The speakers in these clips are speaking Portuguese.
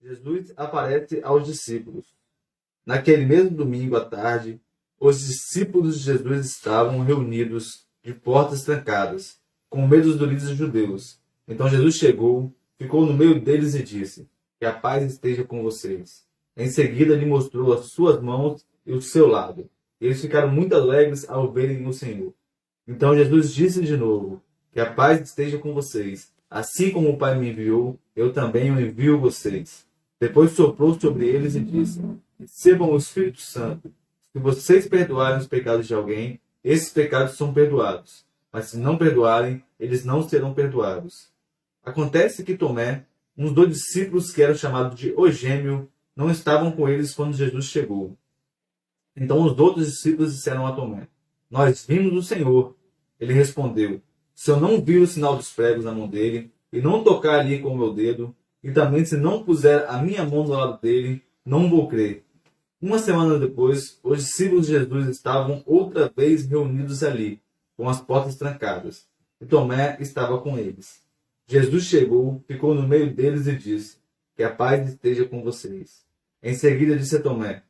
Jesus aparece aos discípulos. Naquele mesmo domingo à tarde, os discípulos de Jesus estavam reunidos de portas trancadas, com medo dos líderes judeus. Então Jesus chegou, ficou no meio deles e disse: "Que a paz esteja com vocês." Em seguida lhe mostrou as suas mãos e o seu lado. Eles ficaram muito alegres ao verem o Senhor. Então Jesus disse de novo: "Que a paz esteja com vocês. Assim como o Pai me enviou, eu também o envio vocês." Depois soprou sobre eles e disse: "Recebam o Espírito Santo. Se vocês perdoarem os pecados de alguém, esses pecados são perdoados. Mas se não perdoarem, eles não serão perdoados." Acontece que Tomé, um dos discípulos que era chamado de O Gêmeo, não estavam com eles quando Jesus chegou. Então os outros discípulos disseram a Tomé: "Nós vimos o Senhor." Ele respondeu: "Se eu não vir o sinal dos pregos na mão dele, e não tocar ali com o meu dedo, e também se não puser a minha mão do lado dele, não vou crer." Uma semana depois, os discípulos de Jesus estavam outra vez reunidos ali, com as portas trancadas, e Tomé estava com eles. Jesus chegou, ficou no meio deles e disse: "Que a paz esteja com vocês." Em seguida disse a Tomé: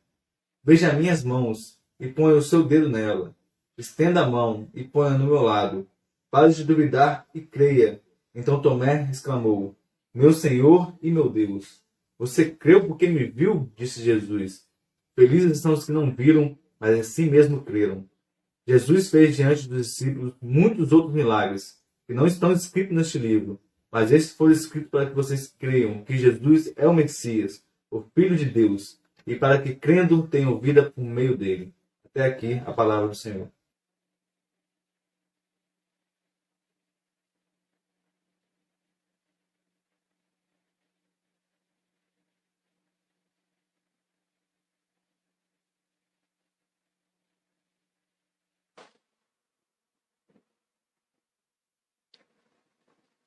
"Veja minhas mãos, e ponha o seu dedo nela. Estenda a mão e ponha no meu lado. Pare de duvidar e creia." Então Tomé exclamou: "Meu Senhor e meu Deus." "Você creu porque me viu?" disse Jesus. "Felizes são os que não viram, mas assim mesmo creram." Jesus fez diante dos discípulos muitos outros milagres, que não estão escritos neste livro, mas estes foram escritos para que vocês creiam que Jesus é o Messias, o Filho de Deus, e para que, crendo, tenham vida por meio dele. Até aqui a palavra do Senhor.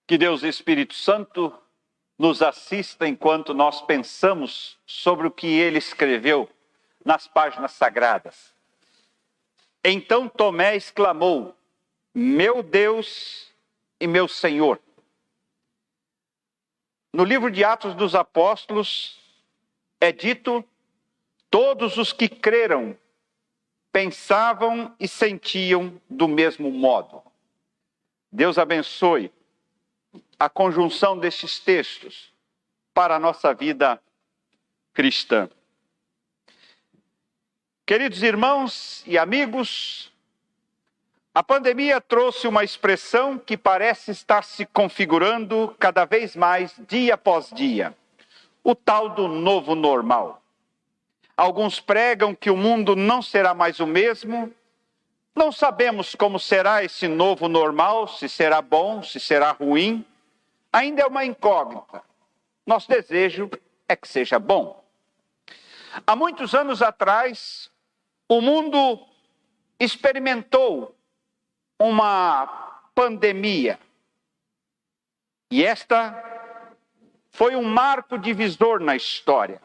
Que Deus Espírito Santo nos assista enquanto nós pensamos sobre o que ele escreveu nas páginas sagradas. Então Tomé exclamou: "Meu Deus e meu Senhor." No livro de Atos dos Apóstolos é dito: todos os que creram pensavam e sentiam do mesmo modo. Deus abençoe a conjunção destes textos para a nossa vida cristã. Queridos irmãos e amigos, a pandemia trouxe uma expressão que parece estar se configurando cada vez mais dia após dia: o tal do novo normal. Alguns pregam que o mundo não será mais o mesmo. Não sabemos como será esse novo normal, se será bom, se será ruim. Ainda é uma incógnita. Nosso desejo é que seja bom. Há muitos anos atrás, o mundo experimentou uma pandemia. E esta foi um marco divisor na história.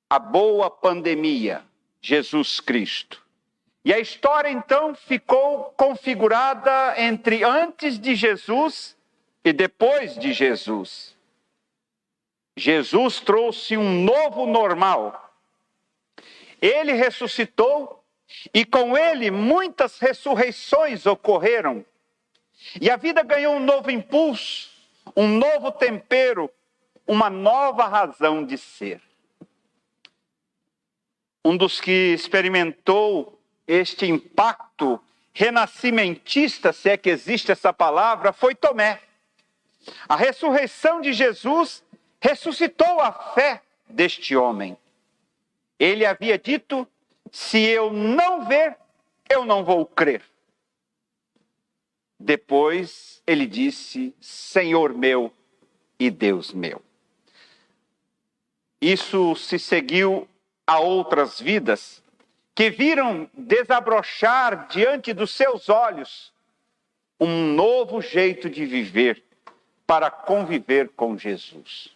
A boa pandemia, Jesus Cristo. E a história então ficou configurada entre antes de Jesus e depois de Jesus. Jesus trouxe um novo normal. Ele ressuscitou e com ele muitas ressurreições ocorreram. E a vida ganhou um novo impulso, um novo tempero, uma nova razão de ser. Um dos que experimentou este impacto renascimentista, se é que existe essa palavra, foi Tomé. A ressurreição de Jesus ressuscitou a fé deste homem. Ele havia dito: "Se eu não ver, eu não vou crer." Depois ele disse: "Senhor meu e Deus meu." Isso se seguiu a outras vidas que viram desabrochar diante dos seus olhos um novo jeito de viver para conviver com Jesus.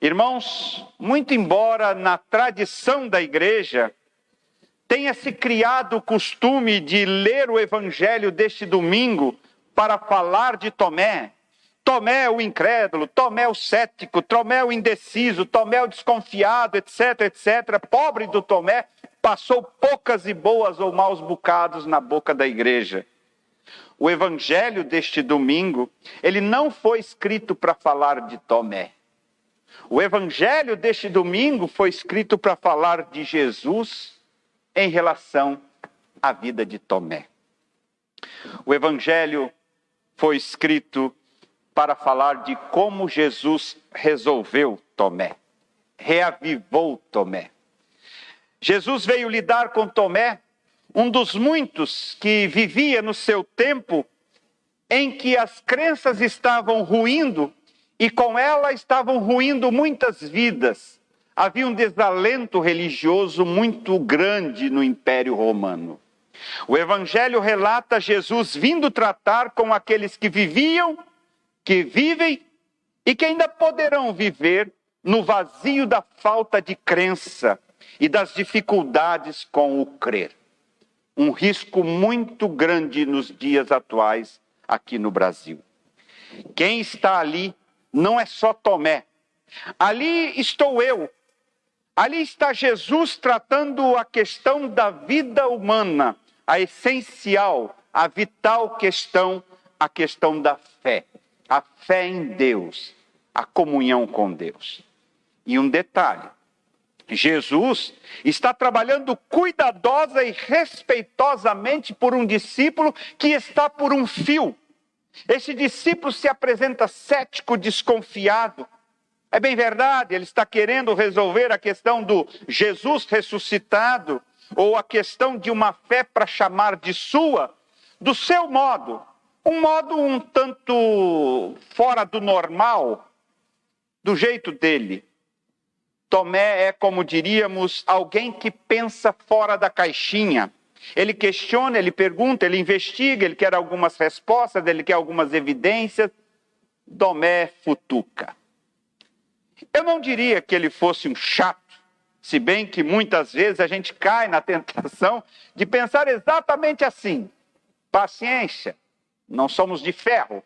Irmãos, muito embora na tradição da igreja tenha se criado o costume de ler o evangelho deste domingo para falar de Tomé, Tomé o incrédulo, Tomé o cético, Tomé o indeciso, Tomé o desconfiado, etc, etc. Pobre do Tomé, passou poucas e boas ou maus bocados na boca da igreja. O evangelho deste domingo, ele não foi escrito para falar de Tomé. O evangelho deste domingo foi escrito para falar de Jesus em relação à vida de Tomé. O evangelho foi escrito para falar de como Jesus resolveu Tomé, reavivou Tomé. Jesus veio lidar com Tomé, um dos muitos que vivia no seu tempo em que as crenças estavam ruindo e com ela estavam ruindo muitas vidas. Havia um desalento religioso muito grande no Império Romano. O Evangelho relata Jesus vindo tratar com aqueles que viviam, que vivem e que ainda poderão viver no vazio da falta de crença e das dificuldades com o crer. Um risco muito grande nos dias atuais aqui no Brasil. Quem está ali não é só Tomé. Ali estou eu. Ali está Jesus tratando a questão da vida humana, a essencial, a vital questão, a questão da fé. A fé em Deus, a comunhão com Deus. E um detalhe, Jesus está trabalhando cuidadosa e respeitosamente por um discípulo que está por um fio. Esse discípulo se apresenta cético, desconfiado. É bem verdade, ele está querendo resolver a questão do Jesus ressuscitado, ou a questão de uma fé para chamar de sua, do seu modo. Um modo um tanto fora do normal, do jeito dele. Tomé é, como diríamos, alguém que pensa fora da caixinha. Ele questiona, ele pergunta, ele investiga, ele quer algumas respostas, ele quer algumas evidências. Tomé futuca. Eu não diria que ele fosse um chato, se bem que muitas vezes a gente cai na tentação de pensar exatamente assim. Paciência. Não somos de ferro.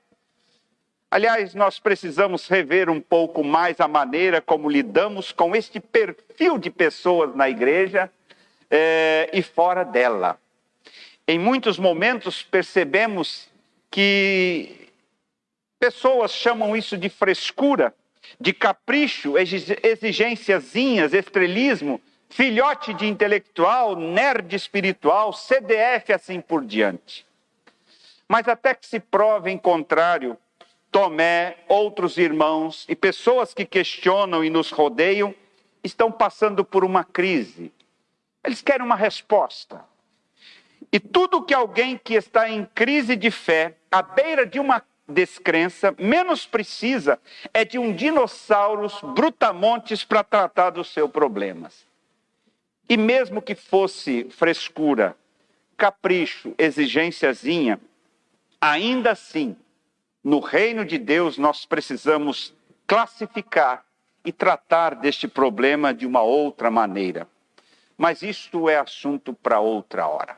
Aliás, nós precisamos rever um pouco mais a maneira como lidamos com este perfil de pessoas na igreja e fora dela. Em muitos momentos percebemos que pessoas chamam isso de frescura, de capricho, exigênciazinhas, estrelismo, filhote de intelectual, nerd espiritual, CDF, assim por diante. Mas até que se prove em contrário, Tomé, outros irmãos e pessoas que questionam e nos rodeiam estão passando por uma crise. Eles querem uma resposta. E tudo que alguém que está em crise de fé, à beira de uma descrença, menos precisa é de um dinossauros brutamontes para tratar dos seus problemas. E mesmo que fosse frescura, capricho, exigênciazinha, ainda assim, no reino de Deus, nós precisamos classificar e tratar deste problema de uma outra maneira. Mas isto é assunto para outra hora.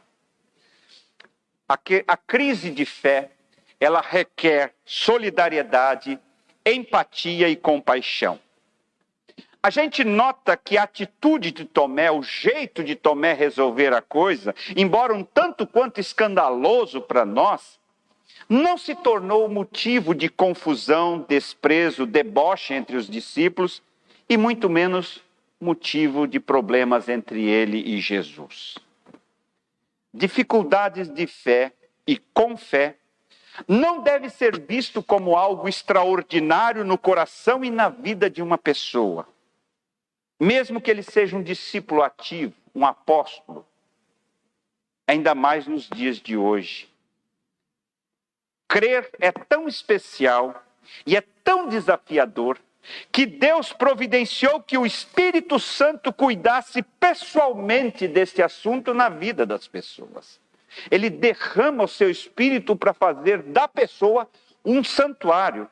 A crise de fé, ela requer solidariedade, empatia e compaixão. A gente nota que a atitude de Tomé, o jeito de Tomé resolver a coisa, embora um tanto quanto escandaloso para nós, não se tornou motivo de confusão, desprezo, deboche entre os discípulos e muito menos motivo de problemas entre ele e Jesus. Dificuldades de fé e com fé não deve ser visto como algo extraordinário no coração e na vida de uma pessoa. Mesmo que ele seja um discípulo ativo, um apóstolo, ainda mais nos dias de hoje. Crer é tão especial e é tão desafiador que Deus providenciou que o Espírito Santo cuidasse pessoalmente deste assunto na vida das pessoas. Ele derrama o seu Espírito para fazer da pessoa um santuário.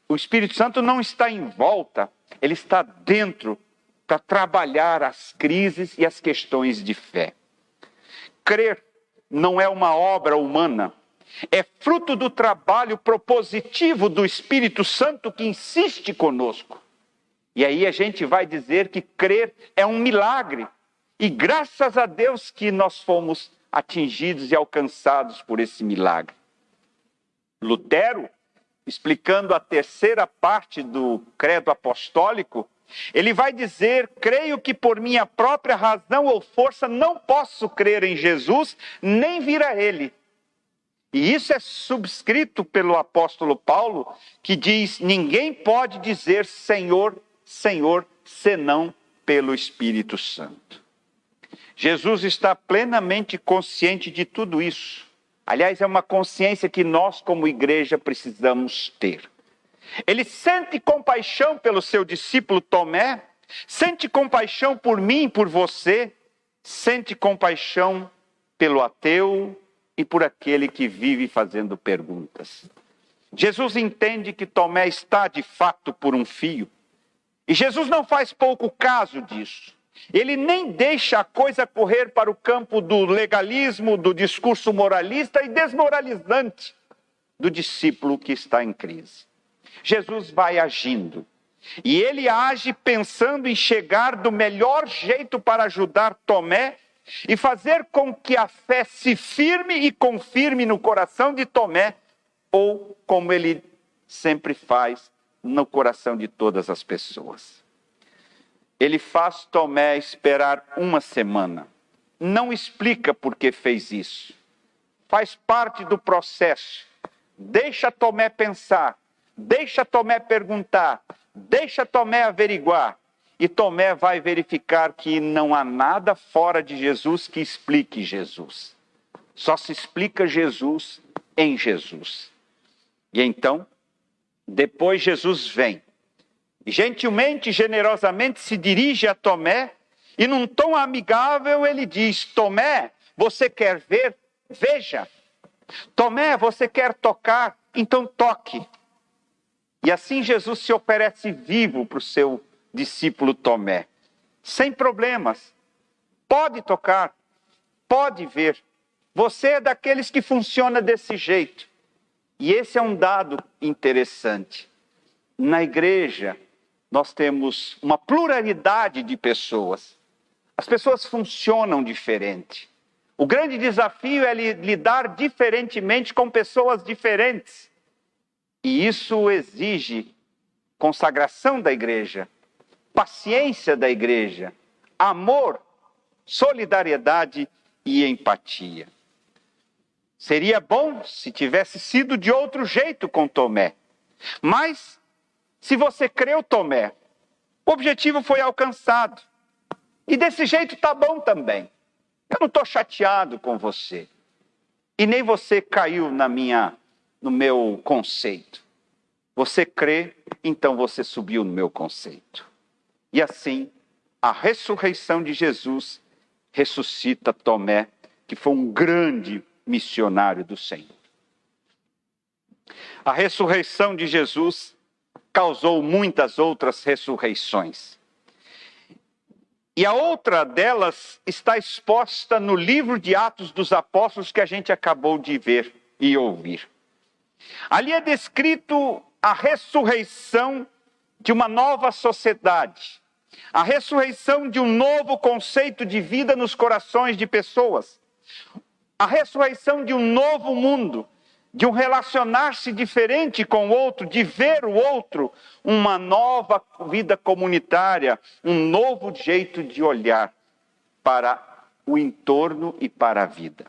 O Espírito Santo não está em volta, ele está dentro para trabalhar as crises e as questões de fé. Crer não é uma obra humana, É fruto do trabalho propositivo do Espírito Santo que insiste conosco. E aí a gente vai dizer que crer é um milagre. E graças a Deus que nós fomos atingidos e alcançados por esse milagre. Lutero, explicando a terceira parte do credo apostólico, ele vai dizer: creio que por minha própria razão ou força não posso crer em Jesus, nem vir a ele. E isso é subscrito pelo apóstolo Paulo, que diz: ninguém pode dizer Senhor, Senhor, senão pelo Espírito Santo. Jesus está plenamente consciente de tudo isso. Aliás, é uma consciência que nós, como igreja, precisamos ter. Ele sente compaixão pelo seu discípulo Tomé, sente compaixão por mim e por você, sente compaixão pelo ateu e por aquele que vive fazendo perguntas. Jesus entende que Tomé está de fato por um fio. E Jesus não faz pouco caso disso. Ele nem deixa a coisa correr para o campo do legalismo, do discurso moralista e desmoralizante do discípulo que está em crise. Jesus vai agindo. E ele age pensando em chegar do melhor jeito para ajudar Tomé e fazer com que a fé se firme e confirme no coração de Tomé, ou como ele sempre faz, no coração de todas as pessoas. Ele faz Tomé esperar uma semana. Não explica por que fez isso. Faz parte do processo. Deixa Tomé pensar. Deixa Tomé perguntar. Deixa Tomé averiguar. E Tomé vai verificar que não há nada fora de Jesus que explique Jesus. Só se explica Jesus em Jesus. E então, depois Jesus vem. Gentilmente, generosamente se dirige a Tomé e num tom amigável ele diz: Tomé, você quer ver? Veja. Tomé, você quer tocar? Então toque. E assim Jesus se oferece vivo para o seu discípulo Tomé, sem problemas. Pode tocar, pode ver. Você é daqueles que funciona desse jeito. E esse é um dado interessante. Na igreja, nós temos uma pluralidade de pessoas. As pessoas funcionam diferente. O grande desafio é lidar diferentemente com pessoas diferentes. E isso exige consagração da igreja, paciência da igreja, amor, solidariedade e empatia. Seria bom se tivesse sido de outro jeito com Tomé. Mas se você creu, Tomé, o objetivo foi alcançado. E desse jeito está bom também. Eu não estou chateado com você. E nem você caiu no meu conceito. Você crê, então você subiu no meu conceito. E assim, a ressurreição de Jesus ressuscita Tomé, que foi um grande missionário do Senhor. A ressurreição de Jesus causou muitas outras ressurreições. E a outra delas está exposta no livro de Atos dos Apóstolos que a gente acabou de ver e ouvir. Ali é descrito a ressurreição de uma nova sociedade, a ressurreição de um novo conceito de vida nos corações de pessoas, a ressurreição de um novo mundo, de um relacionar-se diferente com o outro, de ver o outro, uma nova vida comunitária, um novo jeito de olhar para o entorno e para a vida.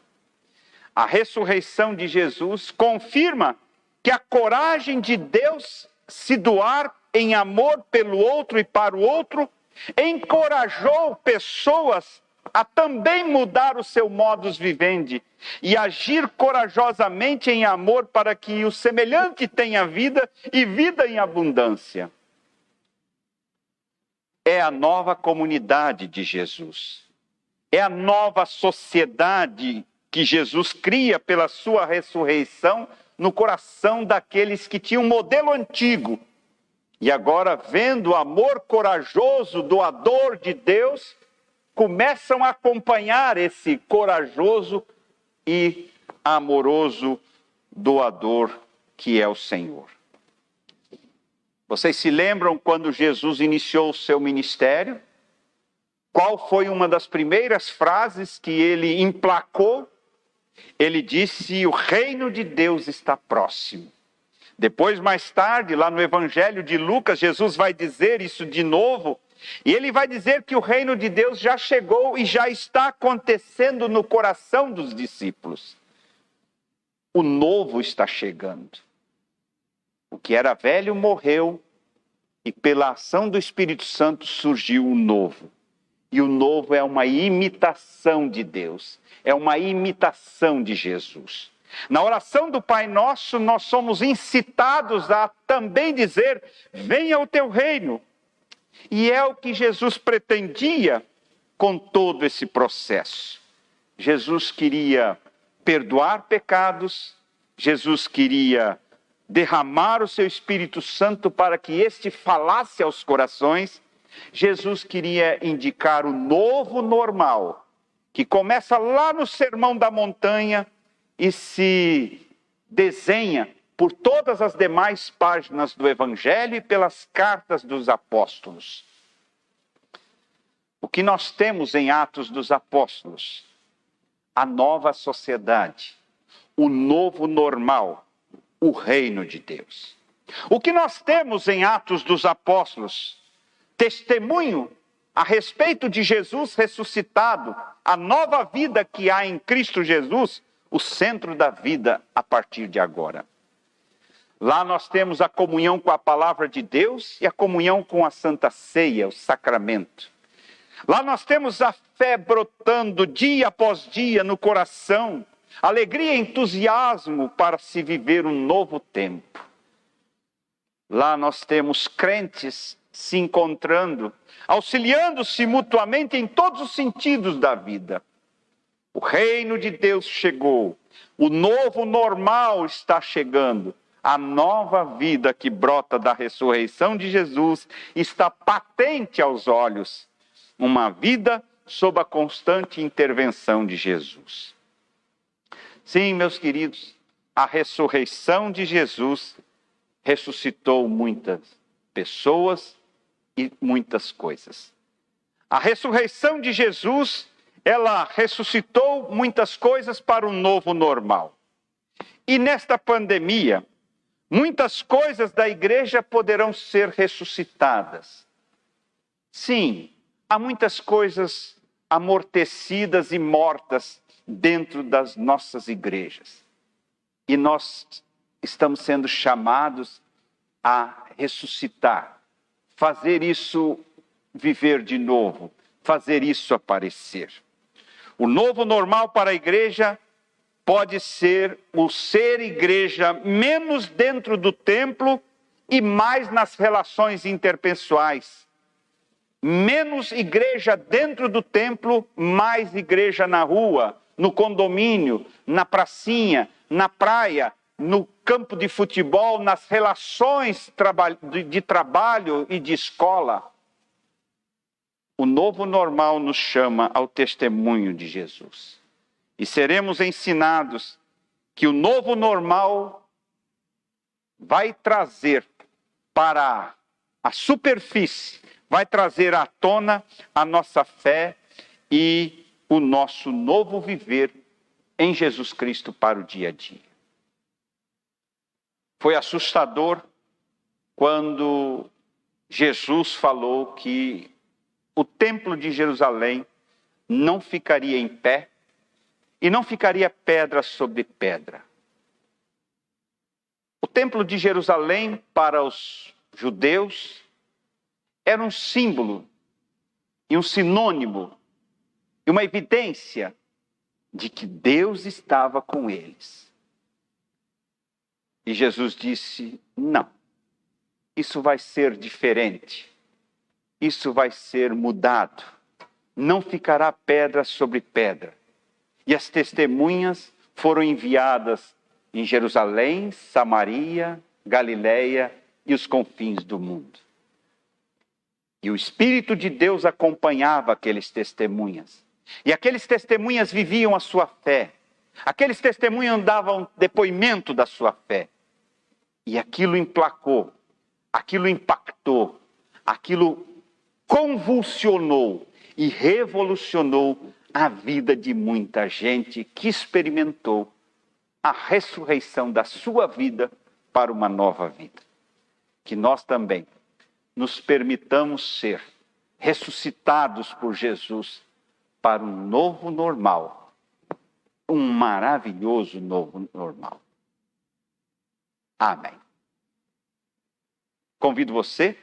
A ressurreição de Jesus confirma que a coragem de Deus se doar em amor pelo outro e para o outro encorajou pessoas a também mudar o seu modus vivendi e agir corajosamente em amor para que o semelhante tenha vida e vida em abundância. É a nova comunidade de Jesus. É a nova sociedade que Jesus cria pela sua ressurreição no coração daqueles que tinham um modelo antigo. E agora, vendo o amor corajoso, doador de Deus, começam a acompanhar esse corajoso e amoroso doador que é o Senhor. Vocês se lembram quando Jesus iniciou o seu ministério? Qual foi uma das primeiras frases que ele emplacou? Ele disse: o reino de Deus está próximo. Depois, mais tarde, lá no Evangelho de Lucas, Jesus vai dizer isso de novo. E ele vai dizer que o reino de Deus já chegou e já está acontecendo no coração dos discípulos. O novo está chegando. O que era velho morreu e pela ação do Espírito Santo surgiu o novo. E o novo é uma imitação de Deus, é uma imitação de Jesus. Na oração do Pai Nosso, nós somos incitados a também dizer: venha o teu reino. E é o que Jesus pretendia com todo esse processo. Jesus queria perdoar pecados, Jesus queria derramar o seu Espírito Santo para que este falasse aos corações. Jesus queria indicar o novo normal, que começa lá no Sermão da Montanha e se desenha por todas as demais páginas do Evangelho e pelas cartas dos apóstolos. O que nós temos em Atos dos Apóstolos? A nova sociedade, o novo normal, o reino de Deus. O que nós temos em Atos dos Apóstolos? Testemunho a respeito de Jesus ressuscitado, a nova vida que há em Cristo Jesus, o centro da vida a partir de agora. Lá nós temos a comunhão com a palavra de Deus e a comunhão com a Santa Ceia, o sacramento. Lá nós temos a fé brotando dia após dia no coração, alegria e entusiasmo para se viver um novo tempo. Lá nós temos crentes se encontrando, auxiliando-se mutuamente em todos os sentidos da vida. O reino de Deus chegou, o novo normal está chegando, a nova vida que brota da ressurreição de Jesus está patente aos olhos, uma vida sob a constante intervenção de Jesus. Sim, meus queridos, a ressurreição de Jesus ressuscitou muitas pessoas e muitas coisas. A ressurreição de Jesus, ela ressuscitou muitas coisas para o novo normal. E nesta pandemia, muitas coisas da igreja poderão ser ressuscitadas. Sim, há muitas coisas amortecidas e mortas dentro das nossas igrejas. E nós estamos sendo chamados a ressuscitar, fazer isso viver de novo, fazer isso aparecer. O novo normal para a igreja pode ser o ser igreja menos dentro do templo e mais nas relações interpessoais. Menos igreja dentro do templo, mais igreja na rua, no condomínio, na pracinha, na praia, no campo de futebol, nas relações de trabalho e de escola. O novo normal nos chama ao testemunho de Jesus. E seremos ensinados que o novo normal vai trazer para a superfície, vai trazer à tona a nossa fé e o nosso novo viver em Jesus Cristo para o dia a dia. Foi assustador quando Jesus falou que o templo de Jerusalém não ficaria em pé e não ficaria pedra sobre pedra. O templo de Jerusalém, para os judeus, era um símbolo e um sinônimo e uma evidência de que Deus estava com eles. E Jesus disse: não, isso vai ser diferente, isso vai ser mudado, não ficará pedra sobre pedra. E as testemunhas foram enviadas em Jerusalém, Samaria, Galileia e os confins do mundo. E o Espírito de Deus acompanhava aqueles testemunhas. E aqueles testemunhas viviam a sua fé, Aqueles testemunhos davam depoimento da sua fé. E aquilo emplacou, aquilo impactou, aquilo convulsionou e revolucionou a vida de muita gente que experimentou a ressurreição da sua vida para uma nova vida. Que nós também nos permitamos ser ressuscitados por Jesus para um novo normal, um maravilhoso novo normal. Amém. Convido você